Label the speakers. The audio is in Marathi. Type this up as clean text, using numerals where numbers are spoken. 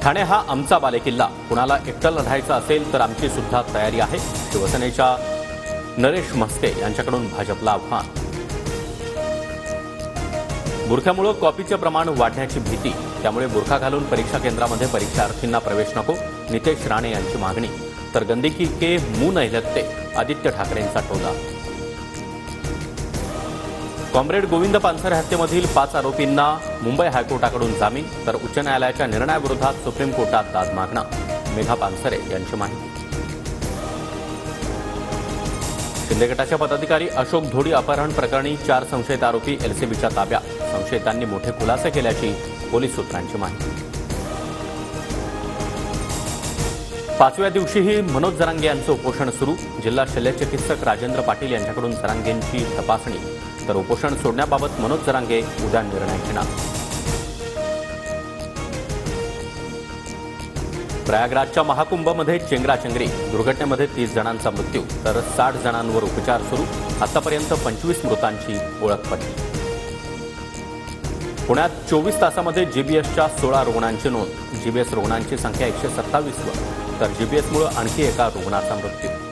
Speaker 1: ठाणे हा आमचा बालेकिल्ला, कुणाला एकटं लढायचं असेल तर आमची सुद्धा तयारी आहे. शिवसेनेच्या नरेश म्हस्के यांच्याकडून भाजपला आव्हान. बुरख्यामुळे कॉपीचे प्रमाण वाढण्याची भीती, त्यामुळे बुरखा घालून परीक्षा केंद्रामध्ये परीक्षार्थींना प्रवेश नको, नितेश राणे यांची मागणी. तर गंदगी के मुंह नहीं लगते, आदित्य ठाकरेंचा टोला. कॉम्रेड गोविंद पानसरे हत्येमधील 5 आरोपींना मुंबई हायकोर्टाकडून जामीन, तर उच्च न्यायालयाच्या निर्णयाविरोधात सुप्रीम कोर्टात दाद मागणं. मेघा पानसरे यांची माहिती. शिंदे गटाच्या पदाधिकारी अशोक धोडी अपहरण प्रकरणी 4 संशयित आरोपी एलसीबीच्या ताब्यात. संशयितांनी मोठे खुलासे केल्याची पोलीस सूत्रांची माहिती. 5व्या दिवशीही मनोज जरांगे यांचं उपोषण सुरू. जिल्हा शल्यचिकित्सक राजेंद्र पाटील यांच्याकडून जरांगेंची तपासणी. तर उपोषण सोडण्याबाबत मनोज जरांगे उद्या निर्णय घेणार. प्रयागराजच्या महाकुंभमध्ये चेंगराचेंगरी, दुर्घटनेमध्ये 30 जणांचा मृत्यू, तर 60 जणांवर उपचार सुरू. आतापर्यंत 25 मृतांची ओळख पटली. पुण्यात 24 तासामध्ये जीबीएसच्या 16 रुग्णांची नोंद. जीबीएस रुग्णांची संख्या 127 वर, तर जीबीएसमुळे आणखी एका रुग्णाचा मृत्यू.